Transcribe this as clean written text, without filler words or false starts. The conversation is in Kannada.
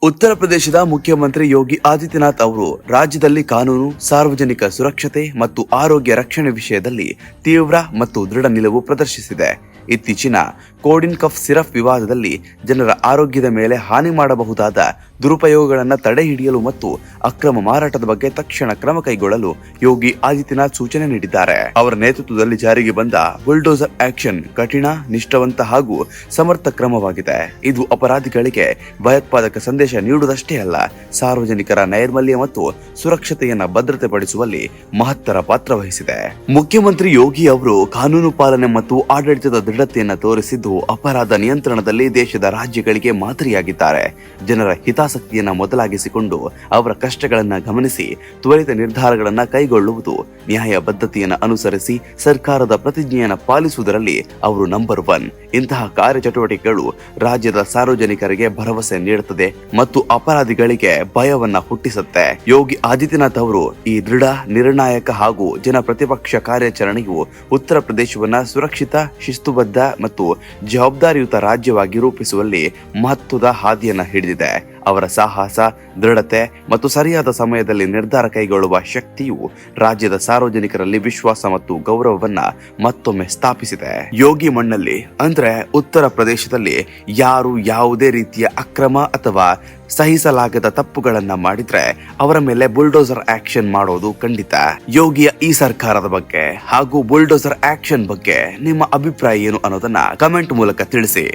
ಉತ್ತರ ಪ್ರದೇಶದ ಮುಖ್ಯಮಂತ್ರಿ ಯೋಗಿ ಆದಿತ್ಯನಾಥ್ ಅವರು ರಾಜ್ಯದಲ್ಲಿ ಕಾನೂನು, ಸಾರ್ವಜನಿಕ ಸುರಕ್ಷತೆ ಮತ್ತು ಆರೋಗ್ಯ ರಕ್ಷಣೆ ವಿಷಯದಲ್ಲಿ ತೀವ್ರ ಮತ್ತು ದೃಢ ನಿಲುವು ಪ್ರದರ್ಶಿಸಿದೆ. ಇತ್ತೀಚಿನ ಕೋಡಿನ್ ಕಫ್ ಸಿರಪ್ ವಿವಾದದಲ್ಲಿ ಜನರ ಆರೋಗ್ಯದ ಮೇಲೆ ಹಾನಿ ಮಾಡಬಹುದಾದ ದುರುಪಯೋಗಗಳನ್ನು ತಡೆಹಿಡಿಯಲು ಮತ್ತು ಅಕ್ರಮ ಮಾರಾಟದ ಬಗ್ಗೆ ತಕ್ಷಣ ಕ್ರಮ ಕೈಗೊಳ್ಳಲು ಯೋಗಿ ಆದಿತ್ಯನಾಥ್ ಸೂಚನೆ ನೀಡಿದ್ದಾರೆ. ಅವರ ನೇತೃತ್ವದಲ್ಲಿ ಜಾರಿಗೆ ಬಂದ ಬುಲ್ಡೋಸರ್ ಆಕ್ಷನ್ ಕಠಿಣ, ನಿಷ್ಠಾವಂತ ಹಾಗೂ ಸಮರ್ಥ ಕ್ರಮವಾಗಿದೆ. ಇದು ಅಪರಾಧಿಗಳಿಗೆ ಭಯೋತ್ಪಾದಕ ಸಂದೇಶ ನೀಡುವುದಷ್ಟೇ ಅಲ್ಲ, ಸಾರ್ವಜನಿಕರ ನೈರ್ಮಲ್ಯ ಮತ್ತು ಸುರಕ್ಷತೆಯನ್ನು ಭದ್ರತೆಪಡಿಸುವಲ್ಲಿ ಮಹತ್ತರ ಪಾತ್ರ ವಹಿಸಿದೆ. ಮುಖ್ಯಮಂತ್ರಿ ಯೋಗಿ ಅವರು ಕಾನೂನು ಪಾಲನೆ ಮತ್ತು ಆಡಳಿತದ ದೃಢತೆಯನ್ನು ತೋರಿಸಿದ್ದು ಅಪರಾಧ ನಿಯಂತ್ರಣದಲ್ಲಿ ದೇಶದ ರಾಜ್ಯಗಳಿಗೆ ಮಾದರಿಯಾಗಿದ್ದಾರೆ. ಜನರ ಹಿತಾಸಕ್ತಿಯನ್ನು ಮೊದಲಾಗಿಸಿಕೊಂಡು ಅವರ ಕಷ್ಟಗಳನ್ನು ಗಮನಿಸಿ ತ್ವರಿತ ನಿರ್ಧಾರಗಳನ್ನು ಕೈಗೊಳ್ಳುವುದು, ನ್ಯಾಯಬದ್ಧತೆಯನ್ನು ಅನುಸರಿಸಿ ಸರ್ಕಾರದ ಪ್ರತಿಜ್ಞೆಯನ್ನು ಪಾಲಿಸುವುದರಲ್ಲಿ ಅವರು ನಂಬರ್ 1. ಇಂತಹ ಕಾರ್ಯಚಟುವಟಿಕೆಗಳು ರಾಜ್ಯದ ಸಾರ್ವಜನಿಕರಿಗೆ ಭರವಸೆ ನೀಡುತ್ತದೆ ಮತ್ತು ಅಪರಾಧಿಗಳಿಗೆ ಭಯವನ್ನ ಹುಟ್ಟಿಸುತ್ತೆ. ಯೋಗಿ ಆದಿತ್ಯನಾಥ್ ಅವರು ಈ ದೃಢ, ನಿರ್ಣಾಯಕ ಹಾಗೂ ಜನಪ್ರತಿಪಕ್ಷ ಕಾರ್ಯಾಚರಣೆಯು ಉತ್ತರ ಪ್ರದೇಶವನ್ನ ಸುರಕ್ಷಿತ, ಶಿಸ್ತುಬದ್ಧ ಮತ್ತು ಜವಾಬ್ದಾರಿಯುತ ರಾಜ್ಯವಾಗಿ ರೂಪಿಸುವಲ್ಲಿ ಮಹತ್ವದ ಹಾದಿಯನ್ನ ಹಿಡಿದಿದೆ. ಅವರ ಸಾಹಸ, ದೃಢತೆ ಮತ್ತು ಸರಿಯಾದ ಸಮಯದಲ್ಲಿ ನಿರ್ಧಾರ ಕೈಗೊಳ್ಳುವ ಶಕ್ತಿಯು ರಾಜ್ಯದ ಸಾರ್ವಜನಿಕರಲ್ಲಿ ವಿಶ್ವಾಸ ಮತ್ತು ಗೌರವವನ್ನ ಮತ್ತೊಮ್ಮೆ ಸ್ಥಾಪಿಸಿದೆ. ಯೋಗಿ ಮಣ್ಣಲ್ಲಿ ಅಂದ್ರೆ ಉತ್ತರ ಪ್ರದೇಶದಲ್ಲಿ ಯಾರು ಯಾವುದೇ ರೀತಿಯ ಅಕ್ರಮ ಅಥವಾ ಸಹಿಸಲಾಗದ ತಪ್ಪುಗಳನ್ನ ಮಾಡಿದ್ರೆ ಅವರ ಮೇಲೆ ಬುಲ್ಡೋಸರ್ ಆಕ್ಷನ್ ಮಾಡೋದು ಖಂಡಿತ. ಯೋಗಿಯ ಈ ಸರ್ಕಾರದ ಬಗ್ಗೆ ಹಾಗೂ ಬುಲ್ಡೋಸರ್ ಆಕ್ಷನ್ ಬಗ್ಗೆ ನಿಮ್ಮ ಅಭಿಪ್ರಾಯ ಏನು ಅನ್ನೋದನ್ನ ಕಮೆಂಟ್ ಮೂಲಕ ತಿಳಿಸಿ.